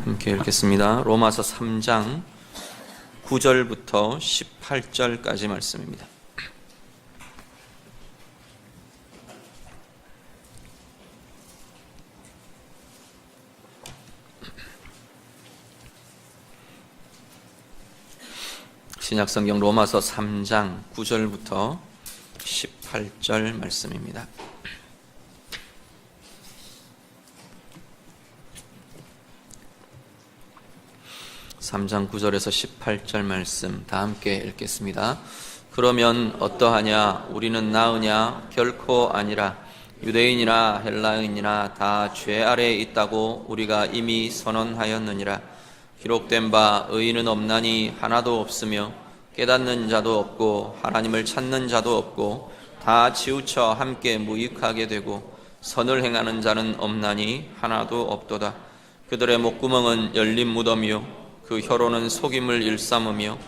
함께 읽겠습니다. 로마서 3장 9절부터 18절까지 말씀입니다. 신약성경 로마서 3장 9절부터 18절 말씀입니다. 3장 9절에서 18절 말씀 다 함께 읽겠습니다. 그러면 어떠하냐? 우리는 나으냐? 결코 아니라. 유대인이나 헬라인이나 다 죄 아래에 있다고 우리가 이미 선언하였느니라. 기록된 바 의인은 없나니 하나도 없으며 깨닫는 자도 없고 하나님을 찾는 자도 없고 다 치우쳐 함께 무익하게 되고 선을 행하는 자는 없나니 하나도 없도다. 그들의 목구멍은 열린 무덤이요 그 혀로는 속임을 일삼으며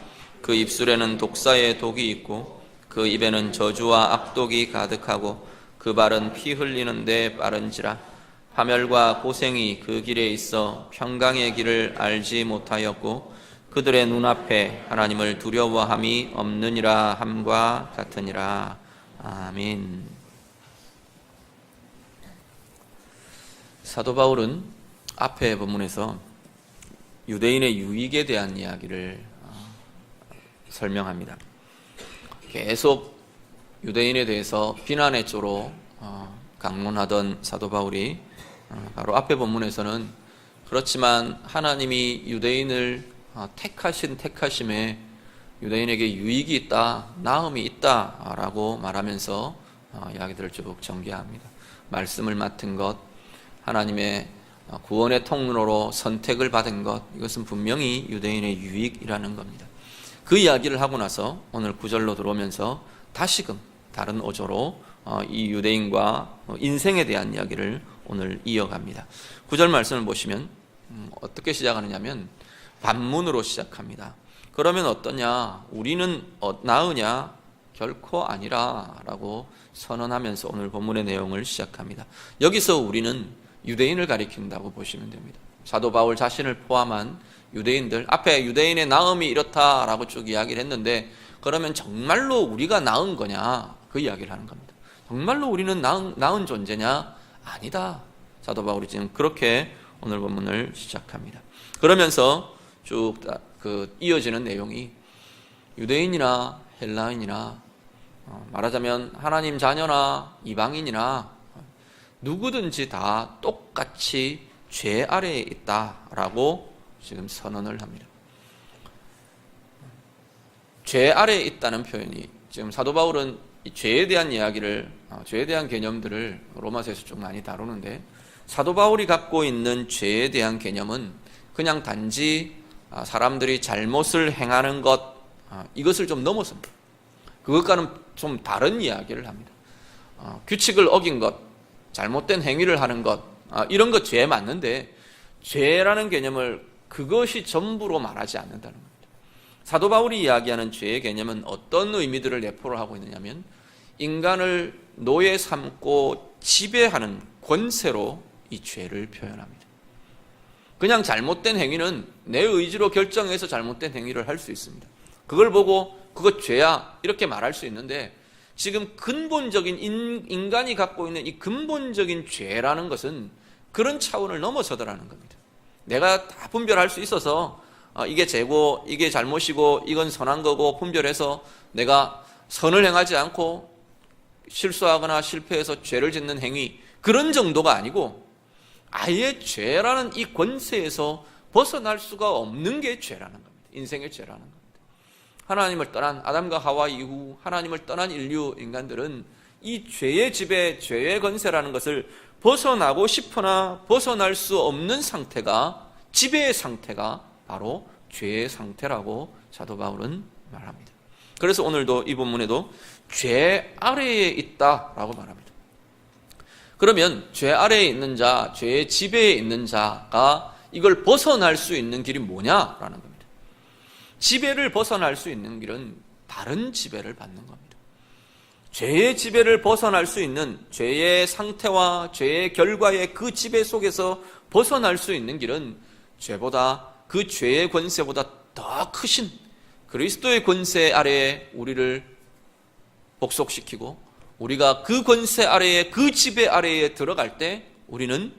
그 입술에는 독사의 독이 있고 그 입에는 저주와 악독이 가득하고 그 발은 피 흘리는 데 빠른지라. 파멸과 고생이 그 길에 있어 평강의 길을 알지 못하였고 그들의 눈앞에 하나님을 두려워함이 없느니라 함과 같으니라. 아멘. 사도 바울은 앞의 본문에서 유대인의 유익에 대한 이야기를 설명합니다. 계속 유대인에 대해서 비난의 조로 강론하던 사도 바울이 바로 앞의 본문에서는 그렇지만 하나님이 유대인을 택하신 택하심에 유대인에게 유익이 있다, 나음이 있다라고 말하면서 이야기들을 쭉 전개합니다. 말씀을 맡은 것, 하나님의 구원의 통로로 선택을 받은 것, 이것은 분명히 유대인의 유익이라는 겁니다. 그 이야기를 하고 나서 오늘 9절로 들어오면서 다시금 다른 어조로 이 유대인과 인생에 대한 이야기를 오늘 이어갑니다. 9절 말씀을 보시면 어떻게 시작하느냐면 반문으로 시작합니다. 그러면 어떠냐? 우리는 나으냐? 결코 아니라 라고 선언하면서 오늘 본문의 내용을 시작합니다. 여기서 우리는 유대인을 가리킨다고 보시면 됩니다. 사도 바울 자신을 포함한 유대인들, 앞에 유대인의 나음이 이렇다라고 쭉 이야기를 했는데 그러면 정말로 우리가 나은 거냐? 그 이야기를 하는 겁니다. 정말로 우리는 나은 존재냐? 아니다. 사도 바울이 지금 그렇게 오늘 본문을 시작합니다. 그러면서 쭉 이어지는 내용이 유대인이나 헬라인이나 말하자면 하나님 자녀나 이방인이나 누구든지 다 똑같이 죄 아래에 있다라고 지금 선언을 합니다. 죄 아래에 있다는 표현이 지금 사도 바울은 이 죄에 대한 이야기를, 죄에 대한 개념들을 로마서에서 좀 많이 다루는데 사도 바울이 갖고 있는 죄에 대한 개념은 그냥 단지 사람들이 잘못을 행하는 것, 이것을 좀 넘어섭니다. 그것과는 좀 다른 이야기를 합니다. 규칙을 어긴 것, 잘못된 행위를 하는 것, 이런 것 죄 맞는데 죄라는 개념을 그것이 전부로 말하지 않는다는 겁니다. 사도 바울이 이야기하는 죄의 개념은 어떤 의미들을 내포를 하고 있느냐면 인간을 노예 삼고 지배하는 권세로 이 죄를 표현합니다. 그냥 잘못된 행위는 내 의지로 결정해서 잘못된 행위를 할 수 있습니다. 그걸 보고 그것 죄야 이렇게 말할 수 있는데 지금 근본적인 인간이 갖고 있는 이 근본적인 죄라는 것은 그런 차원을 넘어서더라는 겁니다. 내가 다 분별할 수 있어서 이게 죄고 이게 잘못이고 이건 선한 거고 분별해서 내가 선을 행하지 않고 실수하거나 실패해서 죄를 짓는 행위, 그런 정도가 아니고 아예 죄라는 이 권세에서 벗어날 수가 없는 게 죄라는 겁니다. 인생의 죄라는 겁니다. 하나님을 떠난 아담과 하와 이후 하나님을 떠난 인류 인간들은 이 죄의 지배, 죄의 권세라는 것을 벗어나고 싶으나 벗어날 수 없는 상태가, 지배의 상태가 바로 죄의 상태라고 사도 바울은 말합니다. 그래서 오늘도 이 본문에도 죄 아래에 있다라고 말합니다. 그러면 죄 아래에 있는 자, 죄의 지배에 있는 자가 이걸 벗어날 수 있는 길이 뭐냐라는 겁니다. 지배를 벗어날 수 있는 길은 다른 지배를 받는 겁니다. 죄의 지배를 벗어날 수 있는, 죄의 상태와 죄의 결과의 그 지배 속에서 벗어날 수 있는 길은 죄보다, 그 죄의 권세보다 더 크신 그리스도의 권세 아래에 우리를 복속시키고 우리가 그 권세 아래에, 그 지배 아래에 들어갈 때 우리는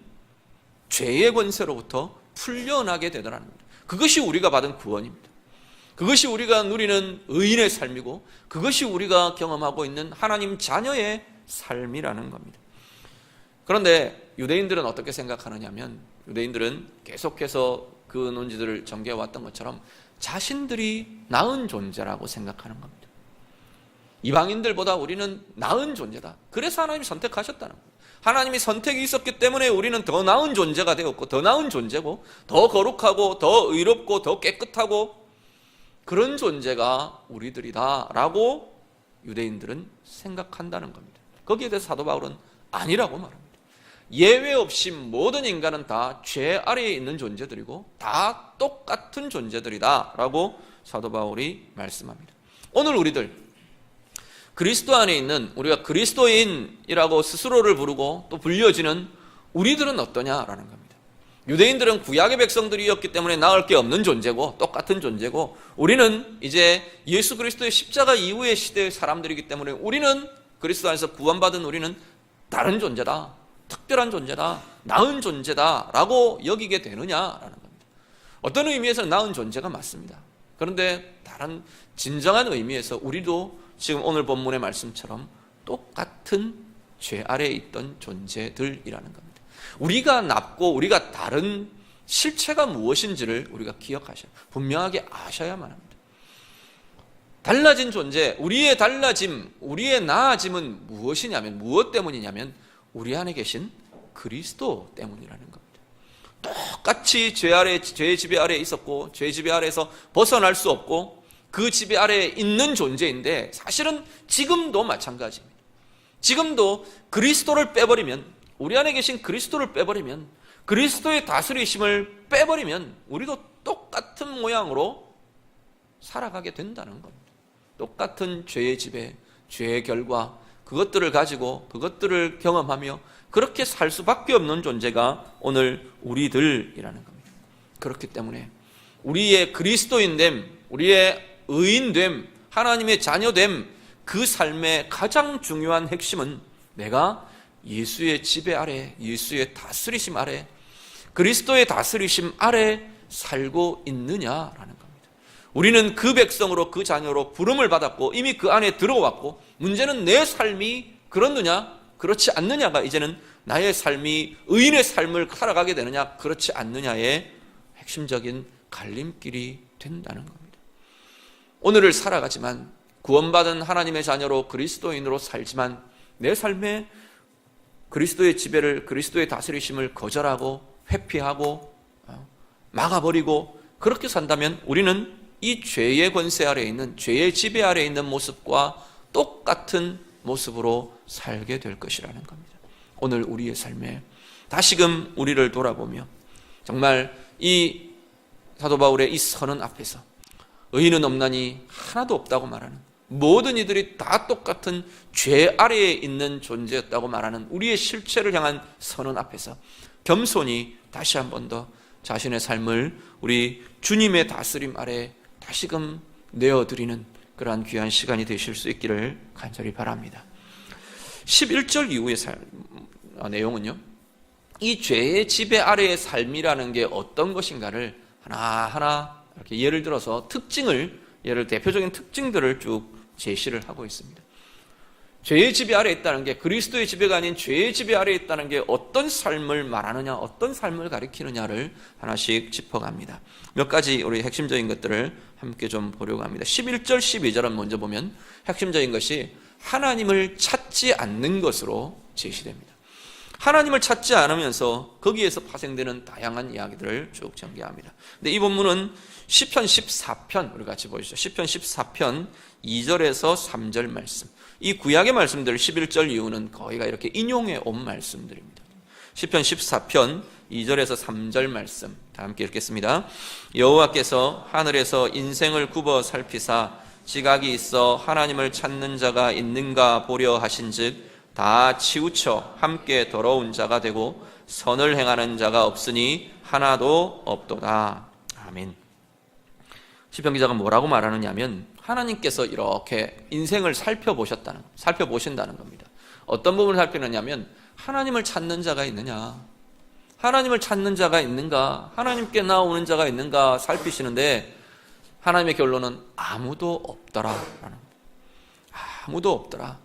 죄의 권세로부터 풀려나게 되더라는 겁니다. 그것이 우리가 받은 구원입니다. 그것이 우리가 누리는 의인의 삶이고 그것이 우리가 경험하고 있는 하나님 자녀의 삶이라는 겁니다. 그런데 유대인들은 어떻게 생각하느냐 하면, 유대인들은 계속해서 그 논지들을 전개해왔던 것처럼 자신들이 나은 존재라고 생각하는 겁니다. 이방인들보다 우리는 나은 존재다. 그래서 하나님이 선택하셨다는 겁니다. 하나님이 선택이 있었기 때문에 우리는 더 나은 존재가 되었고, 더 나은 존재고, 더 거룩하고, 더 의롭고, 더 깨끗하고, 그런 존재가 우리들이다 라고 유대인들은 생각한다는 겁니다. 거기에 대해서 사도 바울은 아니라고 말합니다. 예외 없이 모든 인간은 다 죄 아래에 있는 존재들이고 다 똑같은 존재들이다 라고 사도 바울이 말씀합니다. 오늘 우리들 그리스도 안에 있는, 우리가 그리스도인이라고 스스로를 부르고 또 불려지는 우리들은 어떠냐라는 겁니다. 유대인들은 구약의 백성들이었기 때문에 나을 게 없는 존재고 똑같은 존재고, 우리는 이제 예수 그리스도의 십자가 이후의 시대의 사람들이기 때문에 우리는 그리스도 안에서 구원받은 우리는 다른 존재다, 특별한 존재다, 나은 존재다 라고 여기게 되느냐라는 겁니다. 어떤 의미에서는 나은 존재가 맞습니다. 그런데 다른 진정한 의미에서 우리도 지금 오늘 본문의 말씀처럼 똑같은 죄 아래에 있던 존재들이라는 겁니다. 우리가 납고 우리가 다른 실체가 무엇인지를 우리가 기억하셔야, 분명하게 아셔야만 합니다. 달라진 존재, 우리의 달라짐, 우리의 나아짐은 무엇이냐면, 무엇 때문이냐면 우리 안에 계신 그리스도 때문이라는 겁니다. 똑같이 죄의 지배 아래에 있었고 죄의 지배 아래에서 벗어날 수 없고 그 지배 아래에 있는 존재인데, 사실은 지금도 마찬가지입니다. 지금도 그리스도를 빼버리면, 우리 안에 계신 그리스도를 빼버리면, 그리스도의 다스리심을 빼버리면 우리도 똑같은 모양으로 살아가게 된다는 겁니다. 똑같은 죄의 지배, 죄의 결과, 그것들을 가지고 그것들을 경험하며 그렇게 살 수밖에 없는 존재가 오늘 우리들이라는 겁니다. 그렇기 때문에 우리의 그리스도인됨, 우리의 의인됨, 하나님의 자녀됨, 그 삶의 가장 중요한 핵심은 내가 예수의 지배 아래, 예수의 다스리심 아래, 그리스도의 다스리심 아래 살고 있느냐라는 겁니다. 우리는 그 백성으로, 그 자녀로 부름을 받았고 이미 그 안에 들어왔고, 문제는 내 삶이 그렇느냐 그렇지 않느냐가 이제는 나의 삶이 의인의 삶을 살아가게 되느냐 그렇지 않느냐의 핵심적인 갈림길이 된다는 겁니다. 오늘을 살아가지만, 구원받은 하나님의 자녀로 그리스도인으로 살지만 내 삶에 그리스도의 지배를, 그리스도의 다스리심을 거절하고 회피하고 막아버리고 그렇게 산다면 우리는 이 죄의 권세 아래에 있는, 죄의 지배 아래에 있는 모습과 똑같은 모습으로 살게 될 것이라는 겁니다. 오늘 우리의 삶에 다시금 우리를 돌아보며 정말 이 사도 바울의 이 선언 앞에서 의인은 없나니 하나도 없다고 말하는, 모든 이들이 다 똑같은 죄 아래에 있는 존재였다고 말하는 우리의 실체를 향한 선언 앞에서 겸손히 다시 한 번 더 자신의 삶을 우리 주님의 다스림 아래 다시금 내어드리는 그러한 귀한 시간이 되실 수 있기를 간절히 바랍니다. 11절 이후의 내용은요, 이 죄의 지배 아래의 삶이라는 게 어떤 것인가를 하나하나 이렇게 예를 들어서 대표적인 특징들을 쭉 제시를 하고 있습니다. 죄의 지배 아래에 있다는 게, 그리스도의 지배가 아닌 죄의 지배 아래에 있다는 게 어떤 삶을 말하느냐, 어떤 삶을 가리키느냐를 하나씩 짚어갑니다. 몇 가지 우리 핵심적인 것들을 함께 좀 보려고 합니다. 11절, 12절은 먼저 보면 핵심적인 것이 하나님을 찾지 않는 것으로 제시됩니다. 하나님을 찾지 않으면서 거기에서 파생되는 다양한 이야기들을 쭉 전개합니다. 근데 이 본문은 시편 14편, 우리 같이 보시죠. 시편 14편 2절에서 3절 말씀. 이 구약의 말씀들 11절 이후는 거의가 이렇게 인용해 온 말씀들입니다. 시편 14편 2절에서 3절 말씀 다 함께 읽겠습니다. 여호와께서 하늘에서 인생을 굽어 살피사 지각이 있어 하나님을 찾는 자가 있는가 보려 하신즉 다 치우쳐 함께 더러운 자가 되고 선을 행하는 자가 없으니 하나도 없도다. 아멘. 시편 기자가 뭐라고 말하느냐면 하나님께서 이렇게 인생을 살펴보신다는 겁니다. 어떤 부분을 살피느냐면 하나님을 찾는 자가 있느냐, 하나님을 찾는 자가 있는가, 하나님께 나오는 자가 있는가 살피시는데 하나님의 결론은 아무도 없더라. 아무도 없더라.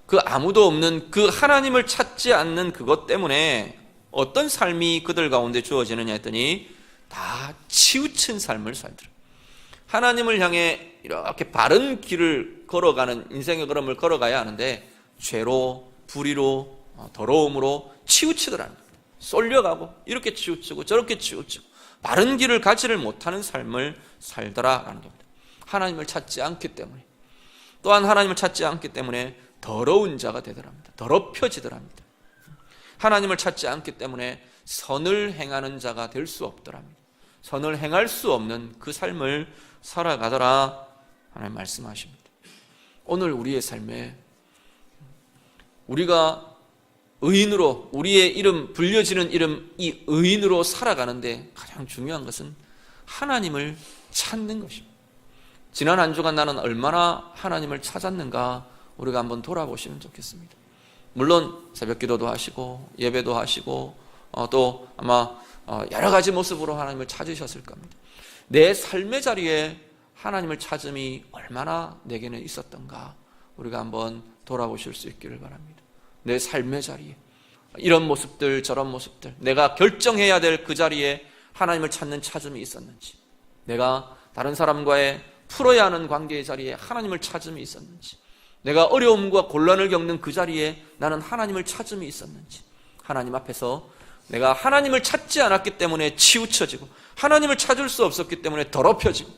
그 아무도 없는 그 하나님을 찾지 않는 그것 때문에 어떤 삶이 그들 가운데 주어지느냐 했더니 다 치우친 삶을 살더라. 하나님을 향해 이렇게 바른 길을 걸어가는 인생의 걸음을 걸어가야 하는데 죄로, 불의로, 더러움으로 치우치더라는 겁니다. 쏠려가고 이렇게 치우치고 저렇게 치우치고 바른 길을 가지를 못하는 삶을 살더라라는 겁니다. 하나님을 찾지 않기 때문에, 또한 하나님을 찾지 않기 때문에 더러운 자가 되더랍니다. 더럽혀지더랍니다. 하나님을 찾지 않기 때문에 선을 행하는 자가 될 수 없더랍니다. 선을 행할 수 없는 그 삶을 살아가더라 하나님 말씀하십니다. 오늘 우리의 삶에 우리가 의인으로, 우리의 이름, 불려지는 이름, 이 의인으로 살아가는데 가장 중요한 것은 하나님을 찾는 것입니다. 지난 한 주간 나는 얼마나 하나님을 찾았는가 우리가 한번 돌아보시면 좋겠습니다. 물론 새벽 기도도 하시고 예배도 하시고 또 아마 여러 가지 모습으로 하나님을 찾으셨을 겁니다. 내 삶의 자리에 하나님을 찾음이 얼마나 내게는 있었던가 우리가 한번 돌아보실 수 있기를 바랍니다. 내 삶의 자리에 이런 모습들 저런 모습들, 내가 결정해야 될 그 자리에 하나님을 찾는 찾음이 있었는지, 내가 다른 사람과의 풀어야 하는 관계의 자리에 하나님을 찾음이 있었는지, 내가 어려움과 곤란을 겪는 그 자리에 나는 하나님을 찾음이 있었는지, 하나님 앞에서 내가 하나님을 찾지 않았기 때문에 치우쳐지고 하나님을 찾을 수 없었기 때문에 더럽혀지고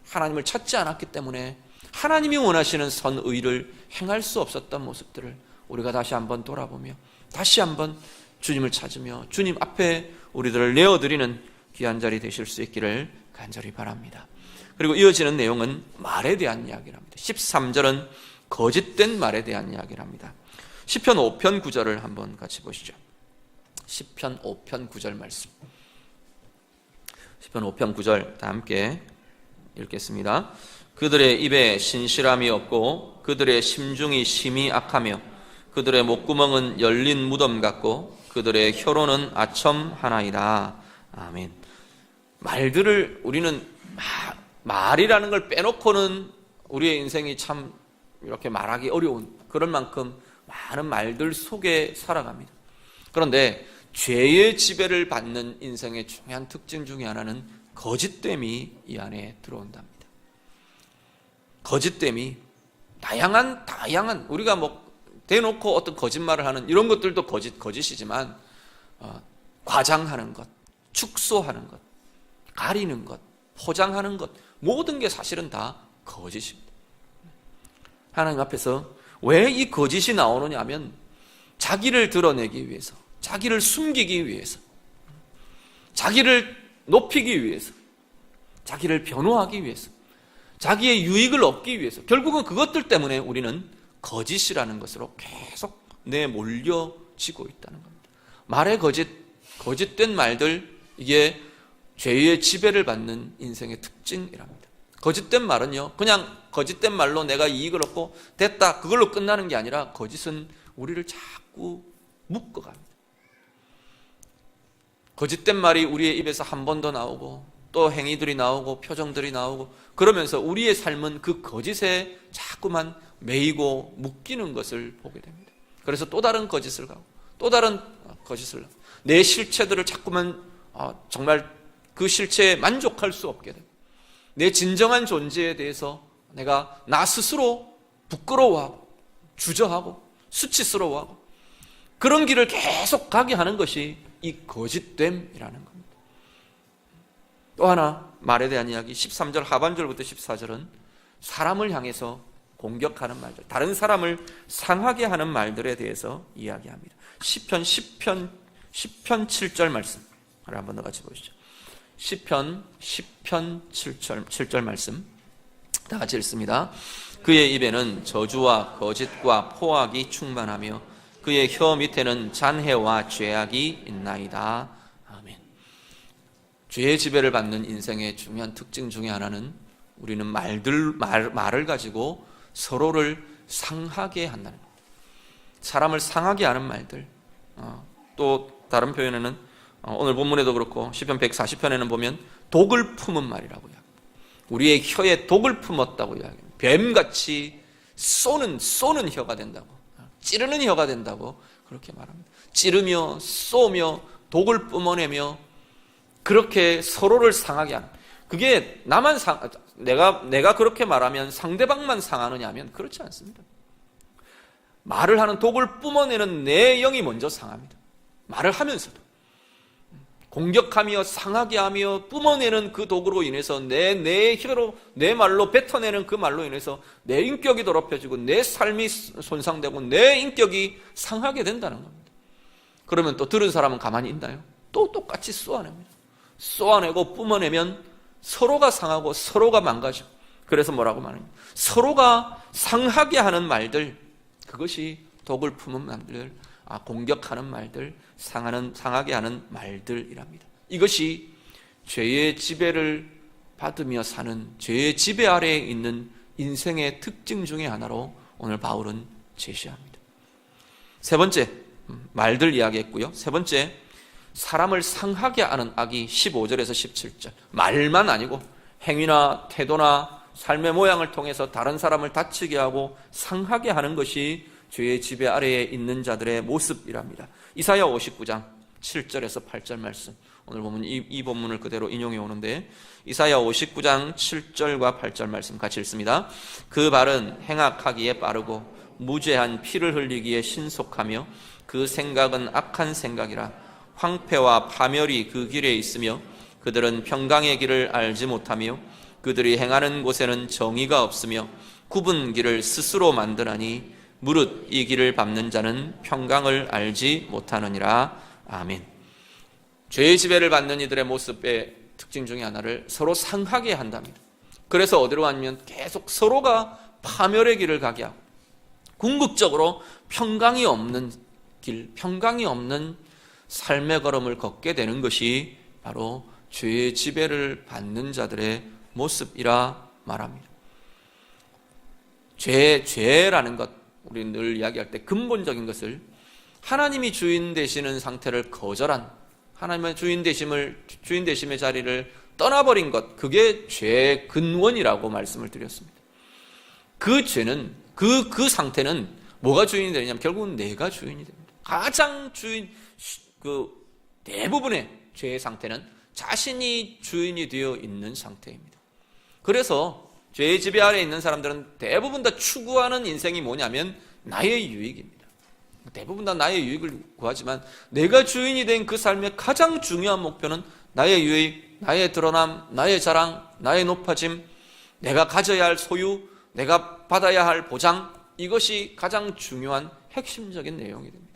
하나님을 찾지 않았기 때문에 하나님이 원하시는 선의를 행할 수 없었던 모습들을 우리가 다시 한번 돌아보며 다시 한번 주님을 찾으며 주님 앞에 우리들을 내어드리는 귀한 자리 되실 수 있기를 간절히 바랍니다. 그리고 이어지는 내용은 말에 대한 이야기를 합니다. 13절은 거짓된 말에 대한 이야기를 합니다. 시편 5편 9절을 한번 같이 보시죠. 시편 5편 9절 말씀. 시편 5편 9절 다 함께 읽겠습니다. 그들의 입에 신실함이 없고 그들의 심중이 심히 악하며 그들의 목구멍은 열린 무덤 같고 그들의 혀로는 아첨 하나이다. 아멘. 말들을 우리는 말이라는 걸 빼놓고는 우리의 인생이 참 이렇게 말하기 어려운 그런 만큼 많은 말들 속에 살아갑니다. 그런데 죄의 지배를 받는 인생의 중요한 특징 중에 하나는 거짓됨이 이 안에 들어온답니다. 거짓됨이 다양한 우리가 대놓고 어떤 거짓말을 하는 이런 것들도 거짓이지만 과장하는 것, 축소하는 것, 가리는 것, 포장하는 것 모든 게 사실은 다 거짓입니다. 하나님 앞에서 왜 이 거짓이 나오느냐 하면 자기를 드러내기 위해서, 자기를 숨기기 위해서, 자기를 높이기 위해서, 자기를 변호하기 위해서, 자기의 유익을 얻기 위해서, 결국은 그것들 때문에 우리는 거짓이라는 것으로 계속 내몰려지고 있다는 겁니다. 말의 거짓된 말들, 이게 죄의 지배를 받는 인생의 특징이랍니다. 거짓된 말은요, 그냥 거짓된 말로 내가 이익을 얻고 됐다 그걸로 끝나는 게 아니라 거짓은 우리를 자꾸 묶어갑니다. 거짓된 말이 우리의 입에서 한 번 더 나오고 또 행위들이 나오고 표정들이 나오고 그러면서 우리의 삶은 그 거짓에 자꾸만 매이고 묶이는 것을 보게 됩니다. 그래서 또 다른 거짓을 가고 또 다른 거짓을 하고 내 실체들을 자꾸만 정말 그 실체에 만족할 수 없게 됩니다. 내 진정한 존재에 대해서 내가 나 스스로 부끄러워하고 주저하고 수치스러워하고 그런 길을 계속 가게 하는 것이 이 거짓됨이라는 겁니다. 또 하나 말에 대한 이야기 13절 하반절부터 14절은 사람을 향해서 공격하는 말들, 다른 사람을 상하게 하는 말들에 대해서 이야기합니다. 시편 7절 말씀을 한번 더 같이 보시죠. 시편 7절 말씀 다 같이 읽습니다. 그의 입에는 저주와 거짓과 포악이 충만하며 그의 혀 밑에는 잔해와 죄악이 있나이다. 아멘. 죄의 지배를 받는 인생의 중요한 특징 중에 하나는 우리는 말을 가지고 서로를 상하게 한다는 것. 사람을 상하게 하는 말들. 또 다른 표현에는 오늘 본문에도 그렇고 시편 140편에는 보면 독을 품은 말이라고 이야기합니다. 우리의 혀에 독을 품었다고 이야기합니다. 뱀같이 쏘는 혀가 된다고, 찌르는 혀가 된다고 그렇게 말합니다. 찌르며 쏘며 독을 뿜어내며 그렇게 서로를 상하게 하는, 그게 내가 그렇게 말하면 상대방만 상하느냐 하면 그렇지 않습니다. 말을 하는 독을 뿜어내는 내 영이 먼저 상합니다. 말을 하면서도 공격하며 상하게 하며 뿜어내는 그 독으로 인해서 내 혀로 내 말로 뱉어내는 그 말로 인해서 내 인격이 더럽혀지고 내 삶이 손상되고 내 인격이 상하게 된다는 겁니다. 그러면 또 들은 사람은 가만히 있나요? 또 똑같이 쏘아냅니다. 쏘아내고 뿜어내면 서로가 상하고 서로가 망가져. 그래서 뭐라고 말합니까? 서로가 상하게 하는 말들, 그것이 독을 품은 말들, 공격하는 말들, 상하게 하는 말들이랍니다. 이것이 죄의 지배를 받으며 사는, 죄의 지배 아래에 있는 인생의 특징 중에 하나로 오늘 바울은 제시합니다. 세 번째, 말들 이야기했고요. 세 번째, 사람을 상하게 하는 악이 15절에서 17절. 말만 아니고 행위나 태도나 삶의 모양을 통해서 다른 사람을 다치게 하고 상하게 하는 것이 죄의 지배 아래에 있는 자들의 모습이랍니다. 이사야 59장 7절에서 8절 말씀, 오늘 보면 이 본문을 그대로 인용해 오는데, 이사야 59장 7절과 8절 말씀 같이 읽습니다. 그 발은 행악하기에 빠르고 무죄한 피를 흘리기에 신속하며 그 생각은 악한 생각이라. 황폐와 파멸이 그 길에 있으며 그들은 평강의 길을 알지 못하며 그들이 행하는 곳에는 정의가 없으며 굽은 길을 스스로 만드나니 무릇 이 길을 밟는 자는 평강을 알지 못하느니라. 아멘. 죄의 지배를 받는 이들의 모습의 특징 중에 하나를 서로 상하게 한답니다. 그래서 어디로 가면 계속 서로가 파멸의 길을 가게 하고 궁극적으로 평강이 없는 길, 평강이 없는 삶의 걸음을 걷게 되는 것이 바로 죄의 지배를 받는 자들의 모습이라 말합니다. 죄라는 것, 우리 늘 이야기할 때 근본적인 것을 하나님이 주인 되시는 상태를 거절한, 하나님의 주인 되심의 자리를 떠나버린 것, 그게 죄의 근원이라고 말씀을 드렸습니다. 그 죄는, 그 상태는 뭐가 주인이 되느냐면 결국은 내가 주인이 됩니다. 가장 대부분의 죄의 상태는 자신이 주인이 되어 있는 상태입니다. 그래서 죄의 지배 아래에 있는 사람들은 대부분 다 추구하는 인생이 뭐냐면 나의 유익입니다. 대부분 다 나의 유익을 구하지만 내가 주인이 된 그 삶의 가장 중요한 목표는 나의 유익, 나의 드러남, 나의 자랑, 나의 높아짐, 내가 가져야 할 소유, 내가 받아야 할 보장, 이것이 가장 중요한 핵심적인 내용이 됩니다.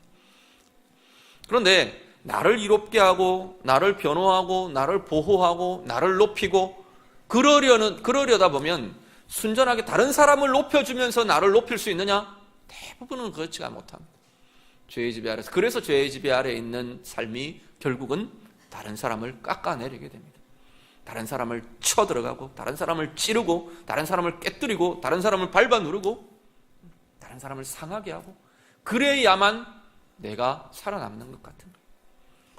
그런데 나를 이롭게 하고 나를 변호하고 나를 보호하고 나를 높이고 그러려다 보면 순전하게 다른 사람을 높여주면서 나를 높일 수 있느냐? 대부분은 그렇지가 못합니다. 죄의 지배 아래서. 그래서 죄의 지배 아래에 있는 삶이 결국은 다른 사람을 깎아내리게 됩니다. 다른 사람을 쳐들어가고 다른 사람을 찌르고 다른 사람을 깨뜨리고 다른 사람을 밟아 누르고 다른 사람을 상하게 하고, 그래야만 내가 살아남는 것 같은 거예요.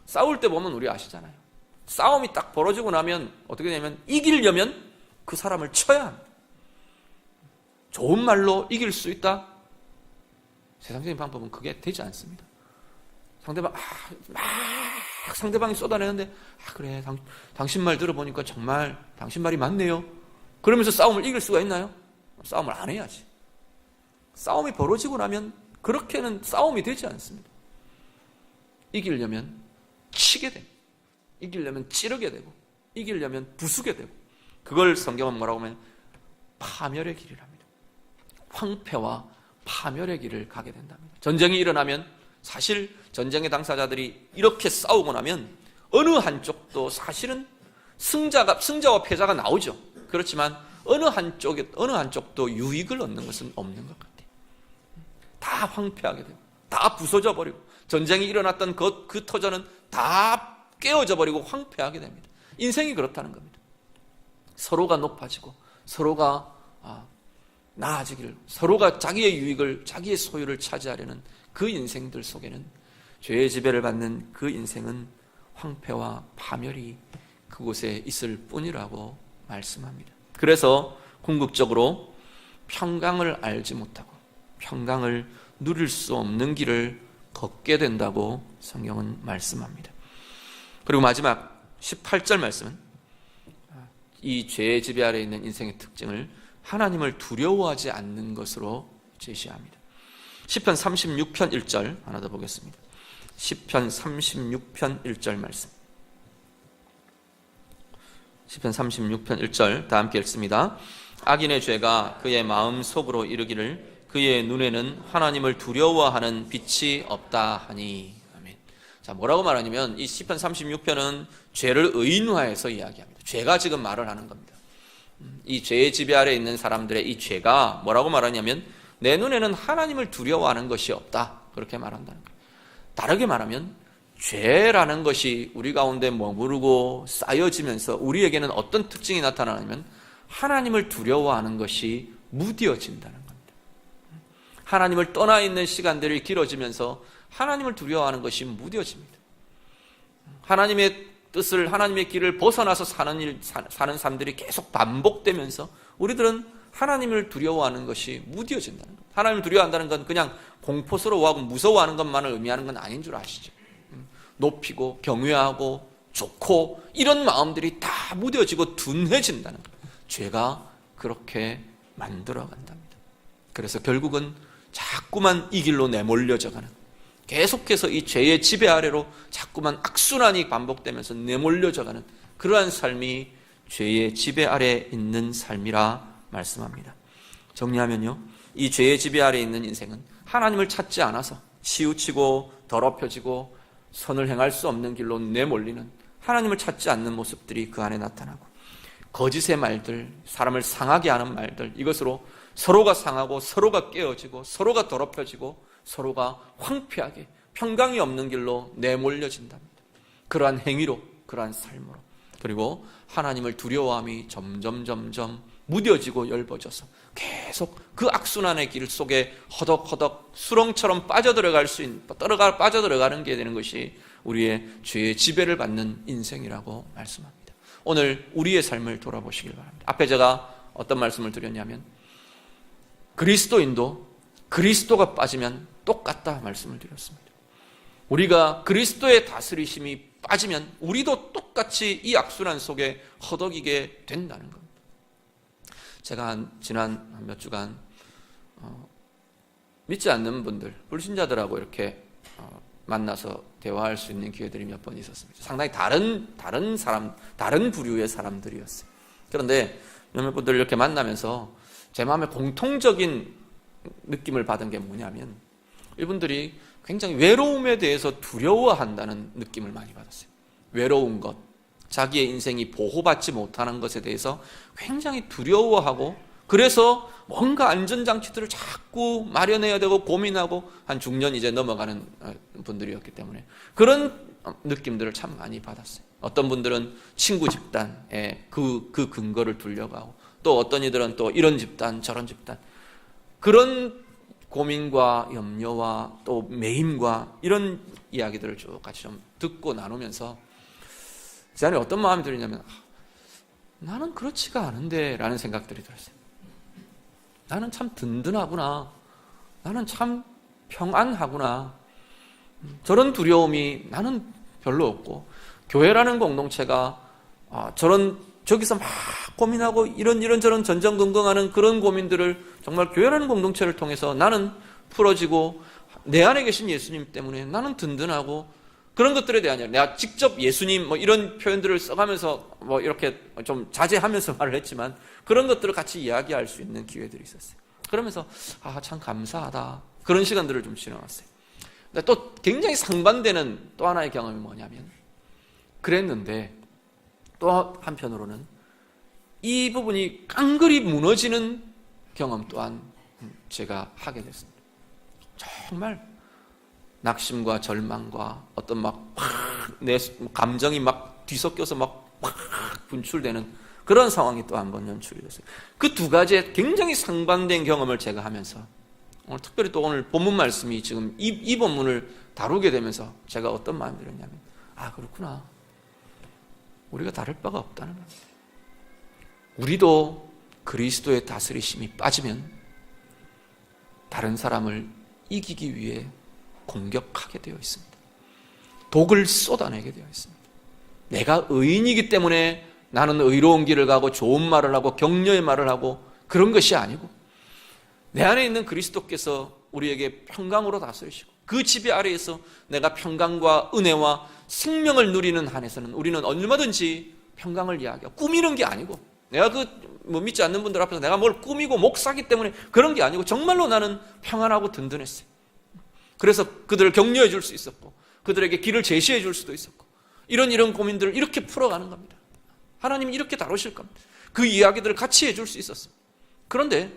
싸울 때 보면 우리 아시잖아요. 싸움이 딱 벌어지고 나면 어떻게 되냐면 이기려면 그 사람을 쳐야 합니다. 좋은 말로 이길 수 있다? 세상적인 방법은 그게 되지 않습니다. 상대방이 쏟아내는데 그래, 당신 말 들어보니까 정말 당신 말이 맞네요. 그러면서 싸움을 이길 수가 있나요? 싸움을 안 해야지. 싸움이 벌어지고 나면 그렇게는 싸움이 되지 않습니다. 이기려면 치게 됩니다. 이기려면 찌르게 되고 이기려면 부수게 되고, 그걸 성경은 뭐라고 하면 파멸의 길이랍니다. 황폐와 파멸의 길을 가게 된답니다. 전쟁이 일어나면 사실 전쟁의 당사자들이 이렇게 싸우고 나면 어느 한쪽도 사실은 승자와 패자가 나오죠. 그렇지만 어느 한쪽도 유익을 얻는 것은 없는 것 같아요. 다 황폐하게 되고 다 부서져 버리고 전쟁이 일어났던 그 터전은 다 깨어져 버리고 황폐하게 됩니다. 인생이 그렇다는 겁니다. 서로가 높아지고 서로가 나아지기를, 서로가 자기의 유익을, 자기의 소유를 차지하려는 그 인생들 속에는, 죄의 지배를 받는 그 인생은 황폐와 파멸이 그곳에 있을 뿐이라고 말씀합니다. 그래서 궁극적으로 평강을 알지 못하고 평강을 누릴 수 없는 길을 걷게 된다고 성경은 말씀합니다. 그리고 마지막 18절 말씀은 이 죄의 지배 아래에 있는 인생의 특징을 하나님을 두려워하지 않는 것으로 제시합니다. 시편 36편 1절 하나 더 보겠습니다. 시편 36편 1절 말씀. 시편 36편 1절 다 함께 읽습니다. 악인의 죄가 그의 마음 속으로 이르기를 그의 눈에는 하나님을 두려워하는 빛이 없다 하니. 아멘. 자, 뭐라고 말하냐면 이 시편 36편은 죄를 의인화해서 이야기합니다. 죄가 지금 말을 하는 겁니다. 이 죄의 지배 아래에 있는 사람들의 이 죄가 뭐라고 말하냐면 내 눈에는 하나님을 두려워하는 것이 없다, 그렇게 말한다는 거예요. 다르게 말하면 죄라는 것이 우리 가운데 머무르고 쌓여지면서 우리에게는 어떤 특징이 나타나냐면 하나님을 두려워하는 것이 무뎌진다는 겁니다. 하나님을 떠나 있는 시간들이 길어지면서 하나님을 두려워하는 것이 무뎌집니다. 하나님의 뜻을, 하나님의 길을 벗어나서 사는 삶들이 계속 반복되면서 우리들은 하나님을 두려워하는 것이 무뎌진다는 것. 하나님을 두려워한다는 건 그냥 공포스러워하고 무서워하는 것만을 의미하는 건 아닌 줄 아시죠? 높이고 경외하고 좋고 이런 마음들이 다 무뎌지고 둔해진다는 것. 죄가 그렇게 만들어간답니다. 그래서 결국은 자꾸만 이 길로 내몰려져가는, 계속해서 이 죄의 지배 아래로 자꾸만 악순환이 반복되면서 내몰려져가는 그러한 삶이 죄의 지배 아래에 있는 삶이라 말씀합니다. 정리하면요, 이 죄의 지배 아래에 있는 인생은 하나님을 찾지 않아서 치우치고 더럽혀지고 선을 행할 수 없는 길로 내몰리는, 하나님을 찾지 않는 모습들이 그 안에 나타나고, 거짓의 말들, 사람을 상하게 하는 말들, 이것으로 서로가 상하고 서로가 깨어지고 서로가 더럽혀지고 서로가 황폐하게 평강이 없는 길로 내몰려진답니다. 그러한 행위로, 그러한 삶으로, 그리고 하나님을 두려워함이 점점 무뎌지고 엷어져서 계속 그 악순환의 길 속에 허덕허덕 수렁처럼 빠져들어가는 게 되는 것이 우리의 죄의 지배를 받는 인생이라고 말씀합니다. 오늘 우리의 삶을 돌아보시길 바랍니다. 앞에 제가 어떤 말씀을 드렸냐면 그리스도인도 그리스도가 빠지면 똑같다 말씀을 드렸습니다. 우리가 그리스도의 다스리심이 빠지면 우리도 똑같이 이 악순환 속에 허덕이게 된다는 겁니다. 제가 지난 몇 주간 믿지 않는 분들, 불신자들하고 이렇게 만나서 대화할 수 있는 기회들이 몇 번 있었습니다. 상당히 다른 부류의 사람들이었어요. 그런데 몇몇 분들 이렇게 만나면서 제 마음에 공통적인 느낌을 받은 게 뭐냐면 이분들이 굉장히 외로움에 대해서 두려워한다는 느낌을 많이 받았어요. 외로운 것, 자기의 인생이 보호받지 못하는 것에 대해서 굉장히 두려워하고, 그래서 뭔가 안전장치들을 자꾸 마련해야 되고 고민하고, 한 중년 이제 넘어가는 분들이었기 때문에 그런 느낌들을 참 많이 받았어요. 어떤 분들은 친구 집단에 그 근거를 두려고 하고, 또 어떤 이들은 또 이런 집단 저런 집단, 그런 고민과 염려와 또 매임과 이런 이야기들을 쭉 같이 좀 듣고 나누면서 제 안에 어떤 마음이 들었냐면 나는 그렇지가 않은데 라는 생각들이 들었어요. 나는 참 든든하구나, 나는 참 평안하구나, 저런 두려움이 나는 별로 없고, 교회라는 공동체가 저기서 막 고민하고 이런저런 전전긍긍하는 그런 고민들을 정말 교회라는 공동체를 통해서 나는 풀어지고, 내 안에 계신 예수님 때문에 나는 든든하고, 그런 것들에 대한, 내가 직접 예수님 이런 표현들을 써가면서 이렇게 좀 자제하면서 말을 했지만 그런 것들을 같이 이야기할 수 있는 기회들이 있었어요. 그러면서 참 감사하다, 그런 시간들을 좀 지나왔어요. 근데 또 굉장히 상반되는 또 하나의 경험이 뭐냐면, 그랬는데 또 한편으로는 이 부분이 깡그리 무너지는 경험 또한 제가 하게 됐습니다. 정말 낙심과 절망과 어떤 내 감정이 막 뒤섞여서 막 분출되는 그런 상황이 또 한 번 연출이 됐어요. 그 두 가지의 굉장히 상반된 경험을 제가 하면서 오늘 특별히 또 오늘 본문 말씀이 지금 이 본문을 다루게 되면서 제가 어떤 마음이 들었냐면, 그렇구나. 우리가 다를 바가 없다는 겁니다. 우리도 그리스도의 다스리심이 빠지면 다른 사람을 이기기 위해 공격하게 되어 있습니다. 독을 쏟아내게 되어 있습니다. 내가 의인이기 때문에 나는 의로운 길을 가고 좋은 말을 하고 격려의 말을 하고 그런 것이 아니고, 내 안에 있는 그리스도께서 우리에게 평강으로 다스리시고 그 지배 아래에서 내가 평강과 은혜와 생명을 누리는 한에서는 우리는 얼마든지 평강을 이야기하고, 꾸미는 게 아니고, 내가 믿지 않는 분들 앞에서 내가 뭘 꾸미고 목 사기 때문에 그런 게 아니고, 정말로 나는 평안하고 든든했어요. 그래서 그들을 격려해 줄 수 있었고, 그들에게 길을 제시해 줄 수도 있었고, 이런 고민들을 이렇게 풀어가는 겁니다. 하나님이 이렇게 다루실 겁니다. 그 이야기들을 같이 해줄 수 있었어요. 그런데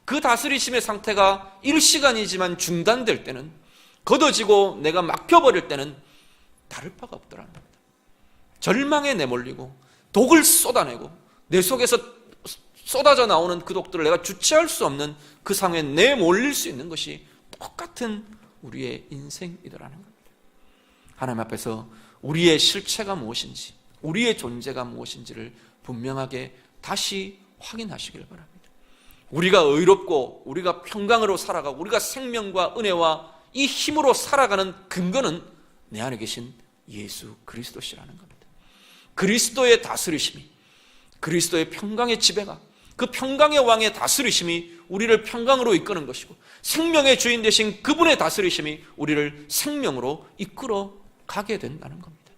그 다스리심의 상태가 일시간이지만 중단될 때는, 걷어지고 내가 막혀버릴 때는 다를 바가 없더라는 겁니다. 절망에 내몰리고 독을 쏟아내고 내 속에서 쏟아져 나오는 그 독들을 내가 주체할 수 없는 그 상황에 내몰릴 수 있는 것이 똑같은 우리의 인생이더라는 겁니다. 하나님 앞에서 우리의 실체가 무엇인지, 우리의 존재가 무엇인지를 분명하게 다시 확인하시길 바랍니다. 우리가 의롭고 우리가 평강으로 살아가고 우리가 생명과 은혜와 이 힘으로 살아가는 근거는 내 안에 계신 예수 그리스도시라는 겁니다. 그리스도의 다스리심이, 그리스도의 평강의 지배가, 그 평강의 왕의 다스리심이 우리를 평강으로 이끄는 것이고, 생명의 주인 되신 그분의 다스리심이 우리를 생명으로 이끌어 가게 된다는 겁니다.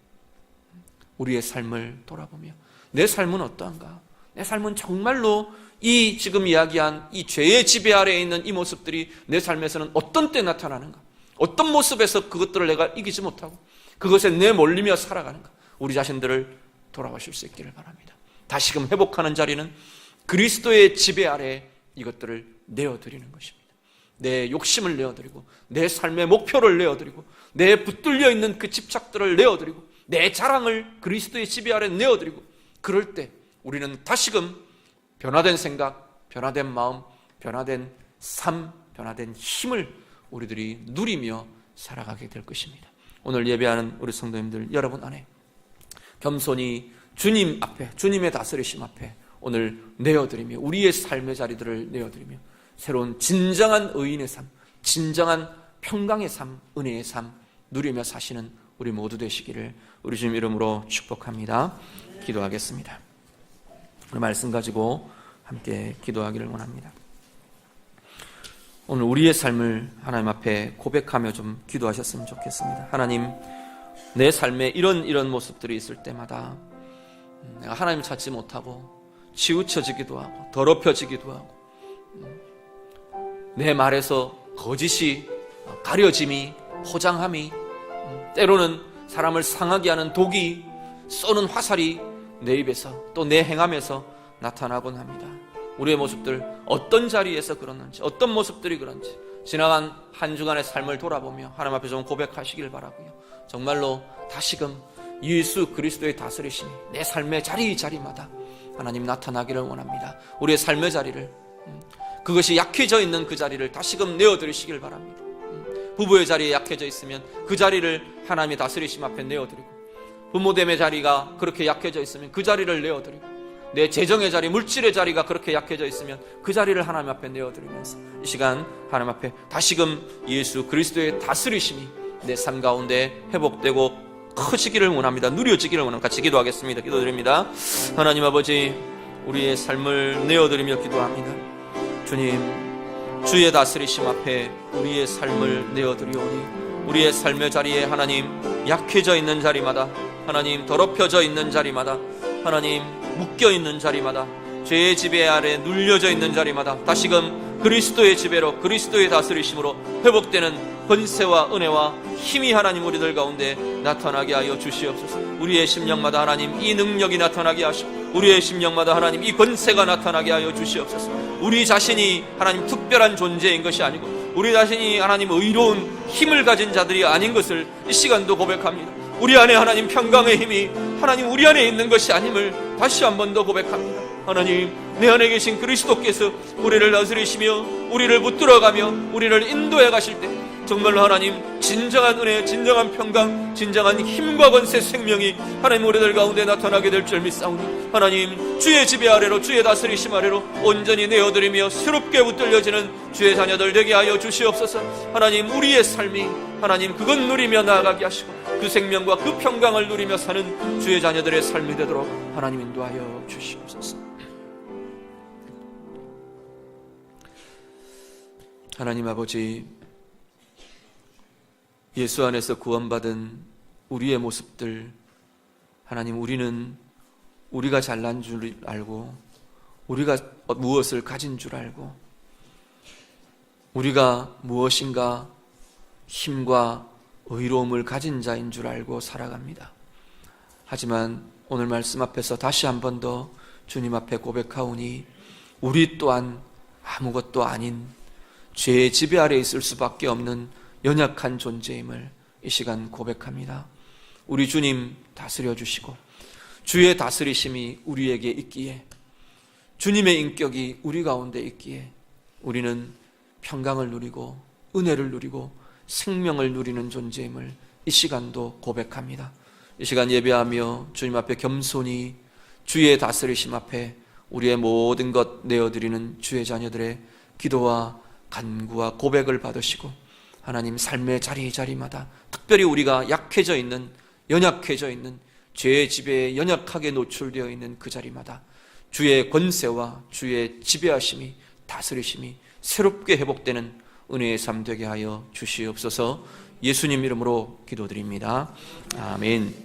우리의 삶을 돌아보며 내 삶은 어떠한가? 내 삶은 정말로 이 지금 이야기한 이 죄의 지배 아래에 있는 이 모습들이 내 삶에서는 어떤 때 나타나는가? 어떤 모습에서 그것들을 내가 이기지 못하고 그것에 내몰리며 살아가는가? 우리 자신들을 돌아보실 수 있기를 바랍니다. 다시금 회복하는 자리는 그리스도의 지배 아래에 이것들을 내어드리는 것입니다. 내 욕심을 내어드리고, 내 삶의 목표를 내어드리고, 내 붙들려 있는 그 집착들을 내어드리고, 내 자랑을 그리스도의 지배 아래 내어드리고, 그럴 때 우리는 다시금 변화된 생각, 변화된 마음, 변화된 삶, 변화된 힘을 우리들이 누리며 살아가게 될 것입니다. 오늘 예배하는 우리 성도님들 여러분 안에 겸손히 주님 앞에, 주님의 다스리심 앞에 오늘 내어드리며 우리의 삶의 자리들을 내어드리며 새로운 진정한 의인의 삶, 진정한 평강의 삶, 은혜의 삶 누리며 사시는 우리 모두 되시기를 우리 주님 이름으로 축복합니다. 기도하겠습니다. 오늘 말씀 가지고 함께 기도하기를 원합니다. 오늘 우리의 삶을 하나님 앞에 고백하며 좀 기도하셨으면 좋겠습니다. 하나님, 내 삶에 이런 모습들이 있을 때마다 내가 하나님을 찾지 못하고 치우쳐지기도 하고 더럽혀지기도 하고 내 말에서 거짓이, 가려짐이, 포장함이, 때로는 사람을 상하게 하는 독이, 쏘는 화살이 내 입에서 또 내 행함에서 나타나곤 합니다. 우리의 모습들 어떤 자리에서 그러는지, 어떤 모습들이 그런지 지나간 한 주간의 삶을 돌아보며 하나님 앞에 좀 고백하시길 바라고요. 정말로 다시금 예수 그리스도의 다스리심이 내 삶의 자리마다 하나님 나타나기를 원합니다. 우리의 삶의 자리를, 그것이 약해져 있는 그 자리를 다시금 내어드리시길 바랍니다. 부부의 자리에 약해져 있으면 그 자리를 하나님의 다스리심 앞에 내어드리고, 부모됨의 자리가 그렇게 약해져 있으면 그 자리를 내어드리고, 내 재정의 자리, 물질의 자리가 그렇게 약해져 있으면 그 자리를 하나님 앞에 내어드리면서 이 시간 하나님 앞에 다시금 예수 그리스도의 다스리심이 내 삶 가운데 회복되고 커지기를 원합니다. 누려지기를 원합니다. 같이 기도하겠습니다. 기도드립니다. 하나님 아버지, 우리의 삶을 내어드리며 기도합니다. 주님, 주의 다스리심 앞에 우리의 삶을 내어드리오니 우리의 삶의 자리에 하나님 약해져 있는 자리마다, 하나님 더럽혀져 있는 자리마다, 하나님 묶여있는 자리마다, 죄의 지배 아래 눌려져 있는 자리마다 다시금 그리스도의 지배로, 그리스도의 다스리심으로 회복되는 권세와 은혜와 힘이 하나님 우리들 가운데 나타나게 하여 주시옵소서. 우리의 심령마다 하나님 이 능력이 나타나게 하시고, 우리의 심령마다 하나님 이 권세가 나타나게 하여 주시옵소서. 우리 자신이 하나님 특별한 존재인 것이 아니고 우리 자신이 하나님 의로운 힘을 가진 자들이 아닌 것을 이 시간도 고백합니다. 우리 안에 하나님 평강의 힘이 하나님 우리 안에 있는 것이 아님을 다시 한 번 더 고백합니다. 하나님, 내 안에 계신 그리스도께서 우리를 다스리시며 우리를 붙들어가며 우리를 인도해 가실 때 정말로 하나님 진정한 은혜, 진정한 평강, 진정한 힘과 권세, 생명이 하나님 우리들 가운데 나타나게 될 줄 믿사오니 하나님 주의 지배 아래로, 주의 다스리심 아래로 온전히 내어드리며 새롭게 붙들려지는 주의 자녀들 되게 하여 주시옵소서. 하나님, 우리의 삶이 하나님 그것 누리며 나아가게 하시고 그 생명과 그 평강을 누리며 사는 주의 자녀들의 삶이 되도록 하나님 인도하여 주시옵소서. 하나님 아버지, 예수 안에서 구원받은 우리의 모습들, 하나님, 우리는 우리가 잘난 줄 알고 우리가 무엇을 가진 줄 알고 우리가 무엇인가 힘과 의로움을 가진 자인 줄 알고 살아갑니다. 하지만 오늘 말씀 앞에서 다시 한 번 더 주님 앞에 고백하오니 우리 또한 아무것도 아닌 죄의 지배 아래 있을 수밖에 없는 연약한 존재임을 이 시간 고백합니다. 우리 주님 다스려 주시고 주의 다스리심이 우리에게 있기에, 주님의 인격이 우리 가운데 있기에 우리는 평강을 누리고 은혜를 누리고 생명을 누리는 존재임을 이 시간도 고백합니다. 이 시간 예배하며 주님 앞에 겸손히 주의 다스리심 앞에 우리의 모든 것 내어드리는 주의 자녀들의 기도와 간구와 고백을 받으시고 하나님, 삶의 자리자리마다 특별히 우리가 약해져 있는, 연약해져 있는 죄의 지배에 연약하게 노출되어 있는 그 자리마다 주의 권세와 주의 지배하심이, 다스리심이 새롭게 회복되는 은혜의 삶 되게 하여 주시옵소서. 예수님 이름으로 기도드립니다. 아멘.